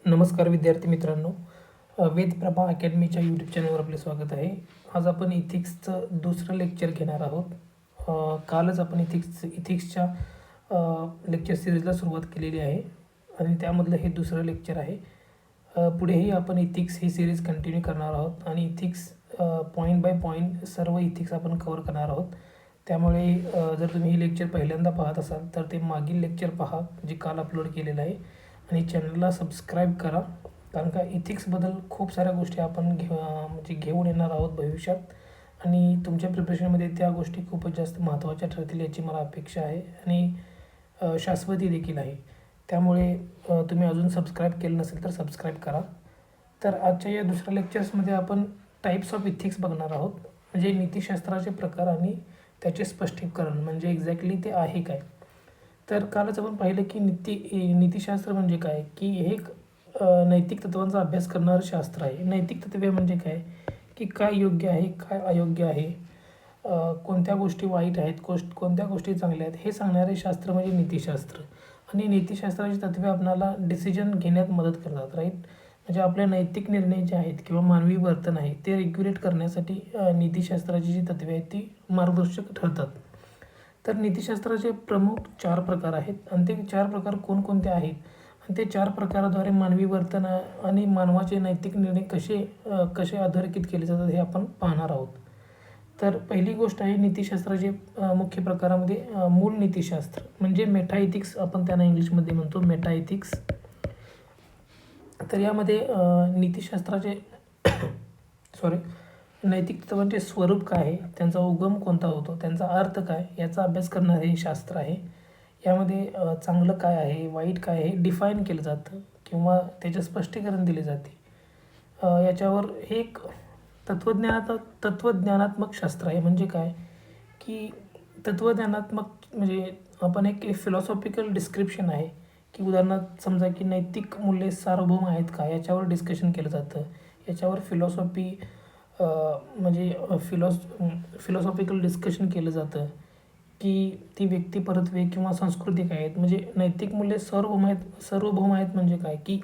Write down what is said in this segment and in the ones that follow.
नमस्कार विद्यार्थी मित्रांनो, वेदप्रभा अकॅडमीच्या यूट्यूब चॅनलवर आपले स्वागत आहे. आज आपण इथिक्सचं दुसरं लेक्चर घेणार आहोत. कालच आपण इथिक्सच्या लेक्चर सिरीजला सुरुवात केलेली आहे आणि त्यामधलं हे दुसरं लेक्चर आहे. पुढेही आपण इथिक्स ही सिरीज कंटिन्यू करणार आहोत आणि इथिक्स पॉईंट बाय पॉईंट सर्व इथिक्स आपण कवर करणार आहोत. त्यामुळे जर तुम्ही ही लेक्चर पहिल्यांदा पाहत असाल तर ते मागील लेक्चर पहा जे काल अपलोड केलेलं आहे आणि चॅनलला सबस्क्राईब करा, कारण का इथिक्सबद्दल खूप साऱ्या गोष्टी आपण म्हणजे घेऊन येणार आहोत भविष्यात आणि तुमच्या प्रिपरेशनमध्ये त्या गोष्टी खूपच जास्त महत्त्वाच्या ठरतील याची मला अपेक्षा आहे आणि शाश्वती देखील आहे. त्यामुळे तुम्ही अजून सबस्क्राईब केलं नसेल तर सबस्क्राईब करा. तर आजच्या या दुसऱ्या लेक्चर्समध्ये आपण टाईप्स ऑफ इथिक्स बघणार आहोत, म्हणजे नीतिशास्त्राचे प्रकार आणि त्याचे स्पष्टीकरण म्हणजे एक्झॅक्टली ते आहे काय. तर कालच आपण पाहिलं की नीतिशास्त्र म्हणजे काय, की हे एक नैतिक तत्त्वांचा अभ्यास करणारं शास्त्र आहे. नैतिक तत्त्वे म्हणजे काय, की काय योग्य आहे काय अयोग्य आहे, कोणत्या गोष्टी वाईट आहेत कोणत्या गोष्टी चांगल्या आहेत हे सांगणारे शास्त्र म्हणजे नीतिशास्त्र. आणि नीतिशास्त्राची तत्त्वे आपल्याला डिसिजन घेण्यात मदत करतात, राईट. म्हणजे आपले नैतिक निर्णय जे आहेत किंवा मानवी वर्तन आहे ते रेग्युलेट करण्यासाठी नीतिशास्त्राची जी तत्त्वे आहेत ती मार्गदर्शक ठरतात. तर नीतिशास्त्राचे प्रमुख 4 प्रकार आहेत आणि ते 4 प्रकार कोणकोणते आहेत आणि ते 4 प्रकाराद्वारे मानवी वर्तन आणि मानवाचे नैतिक निर्णय कसे अधोरेखित केले जातात हे आपण पाहणार आहोत. तर पहिली गोष्ट आहे नीतिशास्त्राचे मुख्य प्रकारामध्ये मूल नीतिशास्त्र म्हणजे मेटा इथिक्स आपण त्यांना इंग्लिशमध्ये म्हणतो मेटा इथिक्स. तर यामध्ये नीतिशास्त्राचे नैतिक तत्त्वांचे स्वरूप काय आहे, त्यांचा उगम कोणता होतो, त्यांचा अर्थ काय याचा अभ्यास करणारे हे शास्त्र आहे. यामध्ये चांगलं काय आहे वाईट काय आहे हे डिफाईन केलं जातं किंवा त्याचे स्पष्टीकरण दिले जाते. याच्यावर हे एक तत्त्वज्ञानात्मक शास्त्र आहे. म्हणजे काय, की तत्त्वज्ञानात्मक म्हणजे आपण एक फिलॉसॉफिकल डिस्क्रिप्शन आहे, की उदाहरणार्थ समजा की नैतिक मूल्ये सार्वभौम आहेत का याच्यावर डिस्कशन केलं जातं. याच्यावर फिलॉसॉफी म्हणजे फिलॉसॉफिकल डिस्कशन केलं जातं, की ती व्यक्तिपरत्वे किंवा सांस्कृतिक आहेत. म्हणजे नैतिक मूल्ये सार्वभौम आहेत म्हणजे काय, की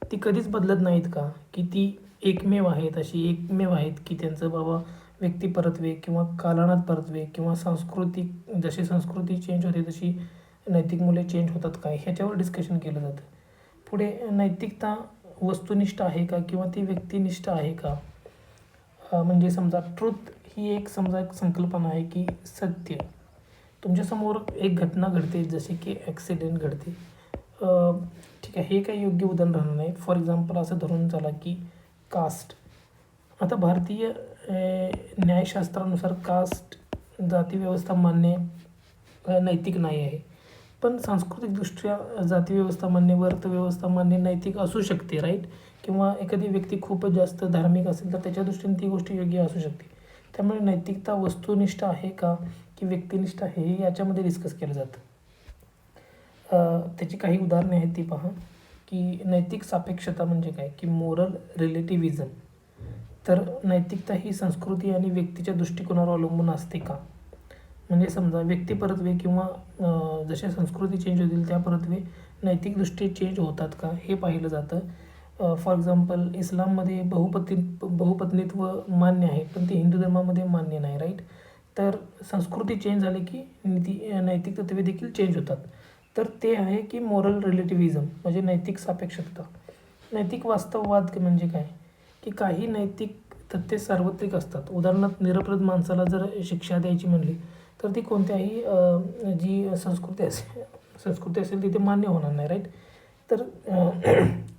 ती कधीच बदलत नाहीत का, की ती एकमेव आहेत की त्यांचं बाबा व्यक्तिपरत्वे किंवा कालांतरात परत्वे किंवा जशी संस्कृती चेंज होते तशी नैतिक मूल्ये चेंज होतात काय ह्याच्यावर डिस्कशन केलं जातं. पुढे नैतिकता वस्तुनिष्ठ आहे का किंवा ती व्यक्तिनिष्ठ आहे का. म्हणजे समजा ट्रुथ ही एक संकल्पना आहे, की सत्य. तुमच्यासमोर एक घटना घडते जसे की ॲक्सिडेंट घडते, ठीक आहे, हे काही योग्य उदाहरण राहणार नाही. फॉर एक्झाम्पल असं धरून चला की कास्ट. आता भारतीय न्यायशास्त्रानुसार कास्ट जातीव्यवस्था मान्य नैतिक नाही आहे, पण सांस्कृतिकदृष्ट्या जातीव्यवस्था मान्य व्यवस्था मान्य नैतिक असू शकते, राईट. किंवा एखादी व्यक्ती खूपच जास्त धार्मिक असेल तर त्याच्या दृष्टीने ती गोष्ट योग्य असू शकते. त्यामुळे नैतिकता वस्तुनिष्ठ आहे का की व्यक्तिनिष्ठ आहे हे याच्यामध्ये डिस्कस केलं जातं. त्याची काही उदाहरणे आहेत ती पहा, की नैतिक सापेक्षता म्हणजे काय, की मोरल रिलेटिव्हिजम. तर नैतिकता ही संस्कृती आणि व्यक्तीच्या दृष्टिकोनावर अवलंबून असते का. म्हणजे समजा व्यक्तिपरत्वे किंवा जशा संस्कृती चेंज होतील त्या परत्वे नैतिक दृष्टी चेंज होतात का हे पाहिलं जातं. फॉर एक्झाम्पल इस्लाममध्ये बहुपत्नीत्व मान्य आहे पण ते हिंदू धर्मामध्ये मान्य नाही, राईट. तर संस्कृती चेंज झाली की नैतिक तत्त्वे देखील चेंज होतात. तर ते आहे की मोरल रिलेटिव्हिजम म्हणजे नैतिक सापेक्षता. नैतिक वास्तववाद म्हणजे काय, की काही नैतिक तथ्ये सार्वत्रिक असतात. उदाहरणार्थ निरपराध माणसाला जर शिक्षा द्यायची म्हणली तर ती कोणत्याही जी संस्कृती असेल तिथे मान्य होणार नाही, राईट. तर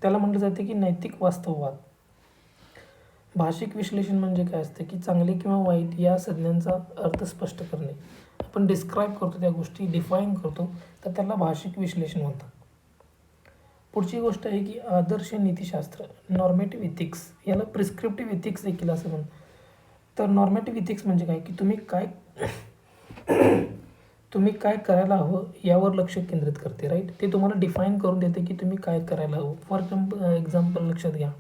त्याला म्हटलं जाते की नैतिक वास्तववाद. भाषिक विश्लेषण म्हणजे काय असतं, की चांगले किंवा वाईट या संज्ञांचा अर्थ स्पष्ट करणे. आपण डिस्क्राईब करतो त्या गोष्टी, डिफाईन करतो, तर त्याला भाषिक विश्लेषण म्हणतात. पुढची गोष्ट आहे की आदर्श नीतिशास्त्र नॉर्मेटिव्ह इथिक्स, याला प्रिस्क्रिप्टिव्ह इथिक्स देखील असं म्हणतात. तर नॉर्मेटिव्ह इथिक्स म्हणजे काय, की तुम्ही काय करायला हवं यावर लक्ष केंद्रित करते, राईट. ते तुम्हाला डिफाईन करून देते की तुम्ही काय करायला हवं. फॉर एक्झाम्पल लक्षात घ्या,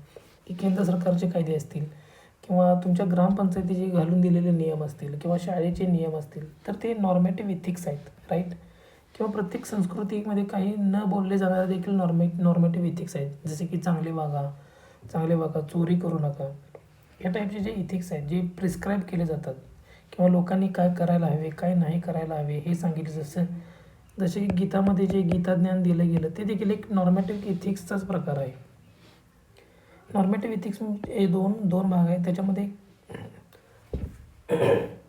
की केंद्र सरकारचे कायदे असतील किंवा तुमच्या ग्रामपंचायतीचे घालून दिलेले नियम असतील किंवा शाळेचे नियम असतील तर ते नॉर्मेटिव्ह इथिक्स आहेत, राईट. किंवा प्रत्येक संस्कृतीमध्ये काही न बोलले जाणारे देखील नॉर्मेटिव्ह इथिक्स आहेत, जसे की चांगले वागा, चोरी करू नका. या टाईपचे जे इथिक्स आहेत जे प्रिस्क्राईब केले जातात किंवा लोकांनी काय करायला हवे काय नाही करायला हवे हे सांगितले. जसे की गीतामध्ये जे गीताज्ञान दिलं गेलं ते देखील एक नॉर्मेटिव्ह इथिक्सचाच प्रकार आहे. नॉर्मेटिव्ह इथिक्स म्हणजे दोन भाग आहेत.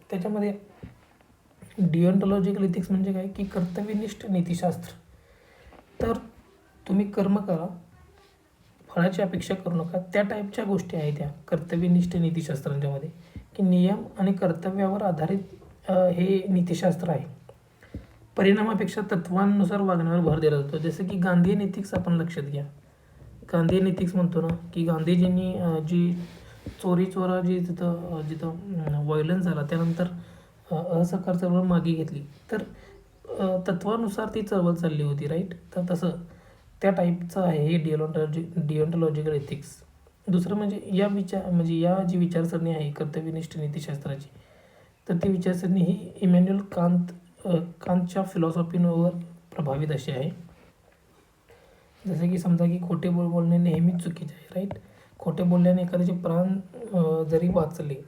त्याच्यामध्ये डिओन्टॉलॉजिकल इथिक्स म्हणजे काय की कर्तव्यनिष्ठ नीतिशास्त्र. तर तुम्ही कर्म करा, फळाची अपेक्षा करू नका, त्या टाईपच्या गोष्टी आहेत त्या कर्तव्यनिष्ठ नीतिशास्त्रांच्यामध्ये, की नियम आणि कर्तव्यावर आधारित हे नीतिशास्त्र आहे. परिणामापेक्षा तत्वांनुसार वागण्यावर भर दिला जातो. जसं की गांधीयन इथिक्स आपण लक्षात घ्या. गांधीयन इथिक्स म्हणतो ना की गांधीजींनी जी चोरा जी जिथं व्हायलन्स झाला त्यानंतर असहकार चळवळ मागे घेतली, तर तत्वानुसार ती चळवळ चालली होती, राईट. तर तसं त्या टाईपचं आहे हे डिओन्टॉलॉजिकल इथिक्स. दुसरं म्हणजे या जी विचारसरणी आहे कर्तव्यनिष्ठ नीतिशास्त्राची, तर ती विचारसरणी ही इमॅन्युअल कांतच्या फिलॉसॉफीवर प्रभावित अशी आहे. जसं की समजा की खोटे बोलणे नेहमीच चुकीचे आहे, राईट. खोटे बोलल्याने एखाद्याचे प्राण जरी वाचले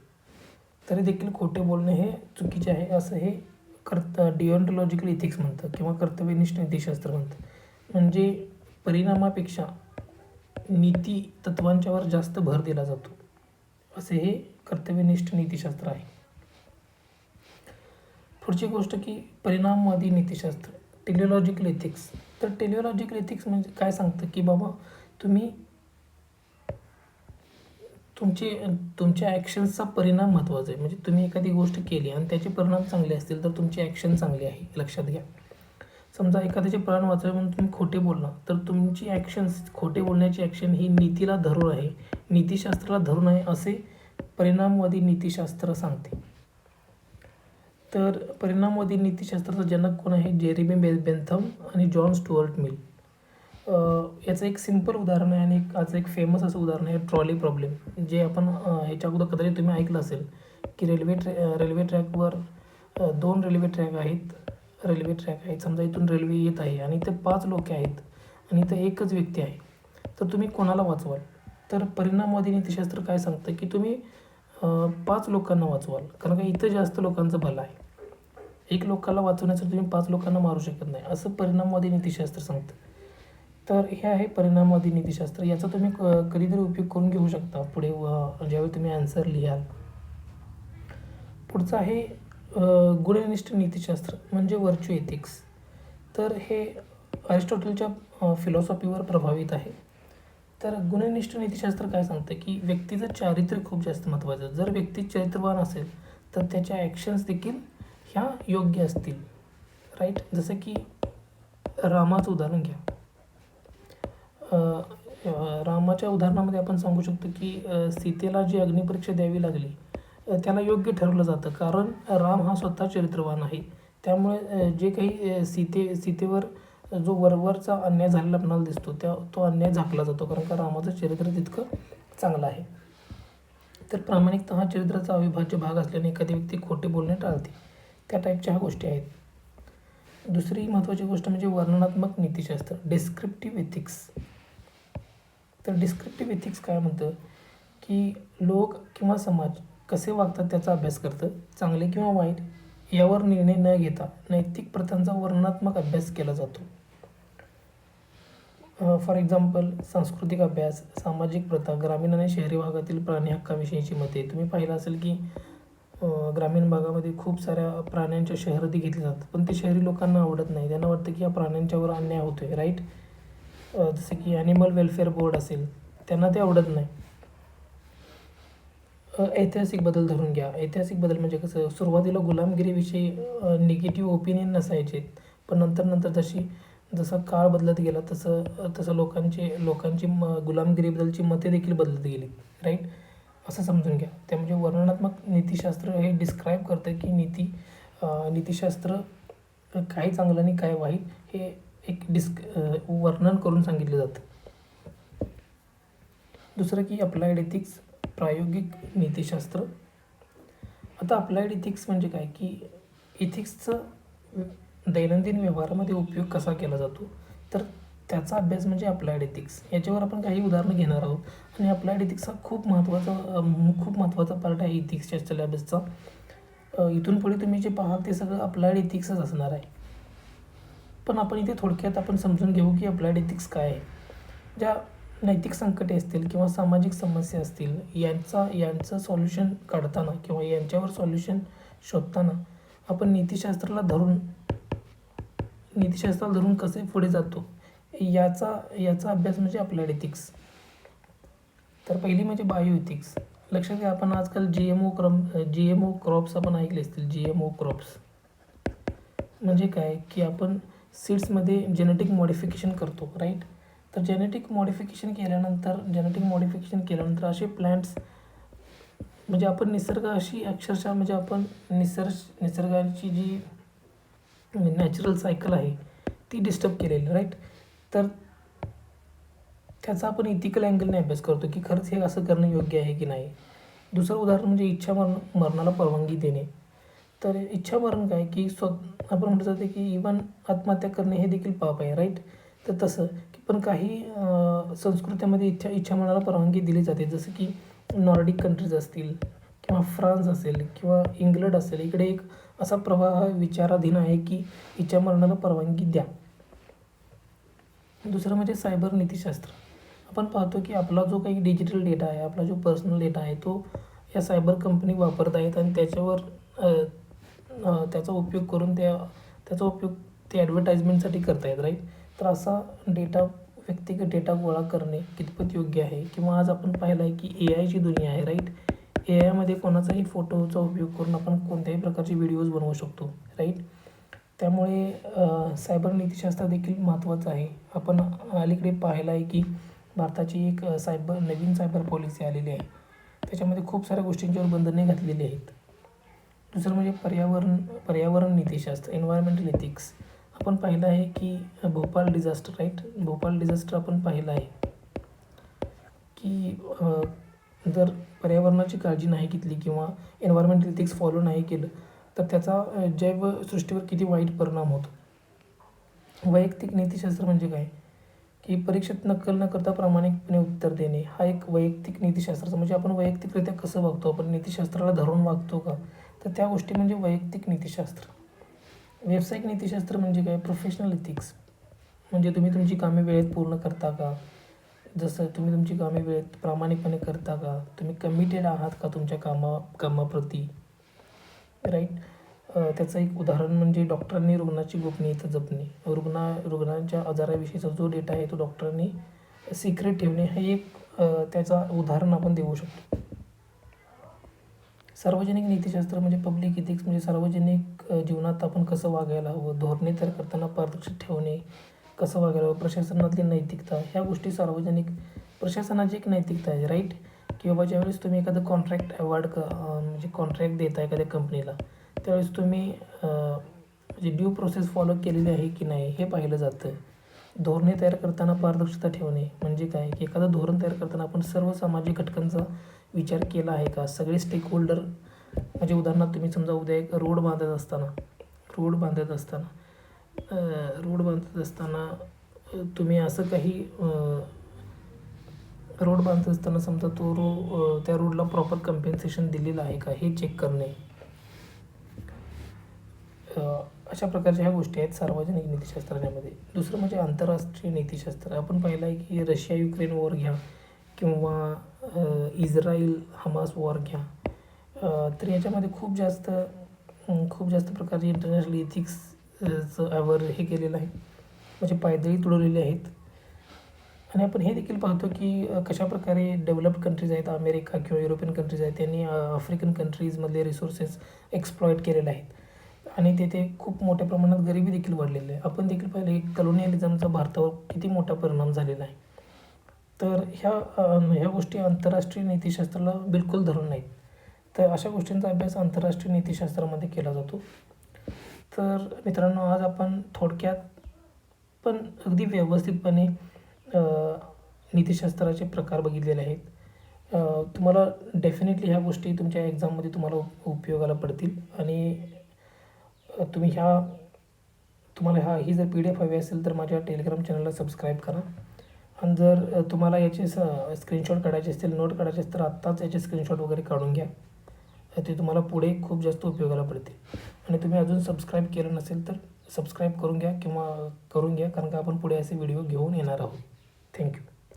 तरी देखील खोटे बोलणे हे चुकीचे आहे, असं हे डिओन्टॉलॉजिकल इथिक्स म्हणतं किंवा कर्तव्यनिष्ठ नीतिशास्त्र म्हणतं. म्हणजे परिणामापेक्षा नीती तत्वांच्यावर जास्त भर दिला जातो, असे हे कर्तव्यनिष्ठ नीतिशास्त्र आहे. पुढची गोष्ट की परिणामवादी नीतिशास्त्र, टेलिओलॉजिकल इथिक्स. तर टेलिओलॉजिकल इथिक्स म्हणजे काय सांगतं की बाबा तुम्ही तुमच्या ॲक्शन्सचा परिणाम महत्त्वाचा आहे. म्हणजे तुम्ही एखादी गोष्ट केली आणि त्याचे परिणाम चांगले असतील तर तुमची ॲक्शन चांगली आहे, लक्षात घ्या. समजा एखाद्याचे प्राण वाचवे म्हणून तुम्ही खोटे बोलला तर तुमची ॲक्शन्स, खोटे बोलण्याची ॲक्शन ही नीतीला धरून आहे, नीतिशास्त्राला धरून आहे, असे परिणामवादी नीतिशास्त्र सांगते. तर परिणामवादी नीतिशास्त्राचा जनक कोण आहे? जेरेमी बेंथम आणि जॉन स्टुअर्ट मिल. याचं एक सिंपल उदाहरण आहे आणि आज एक फेमस असं उदाहरण आहे ट्रॉली प्रॉब्लेम, जे आपण ह्याच्या अगोदर कदाचित तुम्ही ऐकलं असेल की रेल्वे ट्रॅकवर 2 रेल्वे ट्रॅक आहेत. समजा इथून रेल्वे येत आहे आणि इथे 5 लोक आहेत आणि इथं एकच व्यक्ती आहे, तर तुम्ही कोणाला वाचवाल? तर परिणामवादी नीतिशास्त्र काय सांगतं की तुम्ही 5 लोकांना वाचवाल, कारण का इथं जास्त लोकांचं भलं आहे. एक लोकाला वाचवण्यासाठी तुम्ही 5 लोकांना मारू शकत नाही, असं परिणामवादी नीतिशास्त्र सांगतं. तर हे आहे परिणामवादी नीतिशास्त्र. याचा तुम्ही कधीतरी उपयोग करून घेऊ शकता पुढे ज्यावेळी तुम्ही आन्सर लिहाल. पुढचं आहे गुणनिष्ठ नीतिशास्त्र म्हणजे व्हर्च्यू एथिक्स. तर हे अरिस्टॉटलच्या फिलॉसॉफीवर प्रभावित आहे. तर गुणनिष्ठ नीतिशास्त्र काय सांगतं की व्यक्तीचं चारित्र्य खूप जास्त महत्त्वाचं. जर व्यक्ती चरित्रवान असेल तर त्याच्या ॲक्शन्स देखील ह्या योग्य असतील, राईट. जसं की रामाचं उदाहरण घ्या. रामाच्या उदाहरणामध्ये आपण सांगू शकतो की सीतेला जी अग्निपरीक्षा द्यावी लागली त्याला योग्य ठरवलं जातं, कारण राम हा स्वतः चरित्रवान आहे. त्यामुळे जे काही सीतेवर जो वरवरचा अन्याय झालेला आपल्याला दिसतो तो अन्याय झाकला जातो, कारण का रामाचं चरित्र तितकं चांगलं आहे. तर प्रामाणिकता हा चरित्राचा अविभाज्य भाग असल्याने एखादी व्यक्ती खोटे बोलणे टाळते. त्या टाईपच्या ह्या गोष्टी आहेत. दुसरी महत्त्वाची गोष्ट म्हणजे वर्णनात्मक नीतिशास्त्र, डिस्क्रिप्टिव्ह इथिक्स. तर डिस्क्रिप्टिव्ह इथिक्स काय म्हणतं की लोक किंवा समाज कसे वागतात त्याचा अभ्यास करतं. चांगले किंवा वाईट यावर निर्णय न घेता नैतिक प्रथांचा वर्णनात्मक अभ्यास केला जातो. फॉर एक्झाम्पल सांस्कृतिक अभ्यास, सामाजिक प्रथा, ग्रामीण आणि शहरी भागातील प्राणी हक्काविषयीची मते. तुम्ही पाहिलं असेल की ग्रामीण भागामध्ये खूप साऱ्या प्राण्यांच्या शर्यती घेतल्या जातात, पण ते शहरी लोकांना आवडत नाही. त्यांना वाटतं की या प्राण्यांच्यावर अन्याय होतो आहे, राईट. जसं की ॲनिमल वेलफेअर बोर्ड असेल, त्यांना ते आवडत नाही. ऐतिहासिक बदल धरून घ्या. ऐतिहासिक बदल म्हणजे कसं, सुरुवातीला गुलामगिरीविषयी निगेटिव्ह ओपिनियन नसायचे, पण नंतर जसा काळ बदलत गेला तसं लोकांची गुलामगिरीबद्दलची मते देखील बदलत गेली, राईट. असं समजून घ्या. त्या म्हणजे वर्णनात्मक नीतिशास्त्र हे डिस्क्राईब करतं की नीतिशास्त्र काय चांगलं आणि काय वाईट हे एक वर्णन करून सांगितलं जातं. दुसरं की अप्लाइड इथिक्स, प्रायोगिक नीतिशास्त्र. आता अप्लाइड इथिक्स म्हणजे काय की इथिक्सचं दैनंदिन व्यवहारामध्ये उपयोग कसा केला जातो, तर त्याचा अभ्यास म्हणजे अप्लाइड एथिक्स. याच्यावर आपण काही उदाहरणं घेणार आहोत आणि अप्लाइड एथिक्स हा खूप महत्त्वाचा पार्ट आहे इथिक्सच्या सिलेबसचा. इथून पुढे तुम्ही जे पाहाल ते सगळं अप्लाइड एथिक्सच असणार आहे. पण आपण इथे थोडक्यात आपण समजून घेऊ की अप्लाइड एथिक्स काय आहे. ज्या नैतिक संकटे असतील किंवा सामाजिक समस्या असतील यांचं सॉल्युशन काढताना किंवा यांच्यावर सॉल्युशन शोधताना आपण नीतिशास्त्राला धरून कसे पुढे जातो याचा अभ्यास म्हणजे अप्लाइड एथिक्स. तर पहिली म्हणजे बायो एथिक्स. लक्षात घ्या, आपण आजकाल GMO क्रॉप्स आपण ऐकले असतील. GMO क्रॉप्स म्हणजे काय की आपण सीड्समध्ये जेनेटिक मॉडिफिकेशन करतो, राईट. तर जेनेटिक मॉडिफिकेशन केल्यानंतर असे प्लांट्स म्हणजे आपण निसर्गाशी अक्षरशः म्हणजे आपण निसर्गाची जी नॅचरल सायकल आहे ती डिस्टर्ब केलेली, राईट. तर त्याचा आपण इथिकल अँगलने अभ्यास करतो की खरंच हे असं करणं योग्य आहे की नाही. दुसरं उदाहरण म्हणजे मरणाला परवानगी देणे. तर इच्छामरण काय की आपण म्हणतो जाते की इवन आत्महत्या करणे हे देखील पाप आहे, राईट. तर तसं की पण काही संस्कृत्यामध्ये इच्छामरणाला परवानगी दिली जाते, जसं की नॉर्डिक कंट्रीज असतील किंवा फ्रान्स असेल किंवा इंग्लंड असेल. इकडे एक असा प्रवाह विचाराधीन आहे की इच्छामरणाला परवानगी द्या. दुसरं म्हणजे सायबर नीतिशास्त्र. आपण पाहतो की आपला जो काही डिजिटल डेटा आहे, आपला जो पर्सनल डेटा आहे तो या सायबर कंपनी वापरत आहेत आणि त्याचा उपयोग करून त्याचा उपयोग ते ॲडव्हर्टाइजमेंटसाठी करत आहेत, राईट. तर असा व्यक्तिगत डेटा गोळा करणे कितपत योग्य आहे. किंवा आज आपण पाहिलं आहे की AIची दुनिया आहे, राईट. AIमध्ये कोणाचाही फोटोचा उपयोग करून आपण कोणत्याही प्रकारचे व्हिडिओज बनवू शकतो, राईट. त्यामुळे सायबर नीतिशास्त्र देखील महत्त्वाचं आहे. आपण अलीकडे पाहिलं आहे की भारताची एक नवीन सायबर पॉलिसी आलेली आहे. त्याच्यामध्ये खूप साऱ्या गोष्टींच्यावर बंधने घातलेली आहेत. दुसरं म्हणजे पर्यावरण नीतिशास्त्र, एन्व्हायरमेंटल एथिक्स. आपण पाहिलं आहे की Bhopal disaster, right. Bhopal disaster आपण पाहिलं आहे की जर पर्यावरणाची काळजी नाही घेतली किंवा एन्व्हायरमेंटल एथिक्स फॉलो नाही केलं तर त्याचा जैवसृष्टीवर किती वाईट परिणाम होतो. वैयक्तिक नीतिशास्त्र म्हणजे काय की परीक्षेत नक्कल न करता प्रामाणिकपणे उत्तर देणे हा एक वैयक्तिक नीतिशास्त्राचा म्हणजे आपण वैयक्तिकरित्या कसं वागतो, आपण नीतिशास्त्राला धरून वागतो का, तर त्या गोष्टी म्हणजे वैयक्तिक नीतिशास्त्र. व्यावसायिक नीतिशास्त्र म्हणजे काय, प्रोफेशनल एथिक्स. म्हणजे तुम्ही तुमची कामे वेळेत पूर्ण करता का, जसं तुम्ही तुमची कामे वेळेत प्रामाणिकपणे करता का, तुम्ही कमिटेड आहात का तुमच्या कामाप्रती, राईट. त्याचं एक उदाहरण म्हणजे डॉक्टरांनी रुग्णाची गोपनीयता जपणे. रुग्णांच्या आजाराविषयीचा जो डेटा आहे तो डॉक्टरांनी सिक्रेट ठेवणे हे एक त्याचा उदाहरण आपण देऊ शकतो. सार्वजनिक नीतिशास्त्र म्हणजे पब्लिक इथिक्स म्हणजे सार्वजनिक जीवनात आपण कसं वागायला हवं, धोरणे तयार करताना पारदर्शक ठेवणे, कसं वागायला हवं, प्रशासनातली नैतिकता, ह्या गोष्टी सार्वजनिक प्रशासनाची एक नैतिकता आहे, राईट. की बाबा ज्यावेळेस तुम्ही एखादं म्हणजे कॉन्ट्रॅक्ट देता एखाद्या कंपनीला त्यावेळेस तुम्ही म्हणजे ड्यू प्रोसेस फॉलो केलेली आहे की नाही हे पाहिलं जातं. धोरणे तयार करताना पारदर्शकता ठेवणे म्हणजे काय की एखादं धोरण तयार करताना आपण सर्व सामाजिक घटकांचा विचार केला आहे का, सगळे स्टेक होल्डर. म्हणजे उदाहरणार्थ तुम्ही समजा उद्या एक रोड बांधत असताना तुम्ही असं काही रोड बांधत असताना समजा त्या रोडला प्रॉपर कम्पेन्सेशन दिलेलं आहे का हे चेक करणे. अशा प्रकारच्या ह्या गोष्टी आहेत सार्वजनिक नीतिशास्त्रामध्ये. दुसरं म्हणजे आंतरराष्ट्रीय नीतिशास्त्र. आपण पाहिलं आहे की रशिया युक्रेन वॉर घ्या किंवा इस्रायल हमास वॉर घ्या. तर याच्यामध्ये खूप जास्त प्रकारचे इंटरनॅशनल एथिक्सचं हे केलेलं आहे, म्हणजे पायदळी तुडवलेले आहेत. आणि आपण हे देखील पाहतो की कशाप्रकारे डेव्हलप्ड कंट्रीज आहेत, अमेरिका किंवा युरोपियन कंट्रीज आहेत, त्यांनी आफ्रिकन कंट्रीजमधले रिसोर्सेस एक्सप्लॉइट केलेले आहेत आणि तेथे खूप मोठ्या प्रमाणात गरिबी देखील वाढलेली आहे. आपण देखील पाहिलं की कलोनियलिझमचा भारतावर किती मोठा परिणाम झालेला आहे. तर ह्या गोष्टी आंतरराष्ट्रीय नीतिशास्त्राला बिलकुल धरून नाहीत. तर अशा गोष्टींचा अभ्यास आंतरराष्ट्रीय नीतिशास्त्रामध्ये केला जातो. तर मित्रांनो, आज आपण थोडक्यात पण अगदी व्यवस्थितपणे नीतिशास्त्राचे प्रकार बघितलेले आहेत. तुम्हाला डेफिनेटली ह्या गोष्टी तुमच्या एक्झाममध्ये तुम्हाला उपयोगाला पडतील आणि तुम्ही ह्या तुम्हाला ही जर PDF हवी असेल तर माझ्या टेलिग्राम चॅनलला सबस्क्राईब करा. आणि जर तुम्हाला याचे स्क्रीनशॉट काढायचे असतील, नोट काढायचे असतील तर आत्ताच याचे स्क्रीनशॉट वगैरे काढून घ्या. ते तुम्हाला पुढे खूप जास्त उपयोगाला पडते. आणि तुम्ही अजून सबस्क्राईब केलं नसेल तर सबस्क्राईब करून घ्या, कारण का आपण पुढे असे व्हिडिओ घेऊन येणार आहोत. थँक्यू.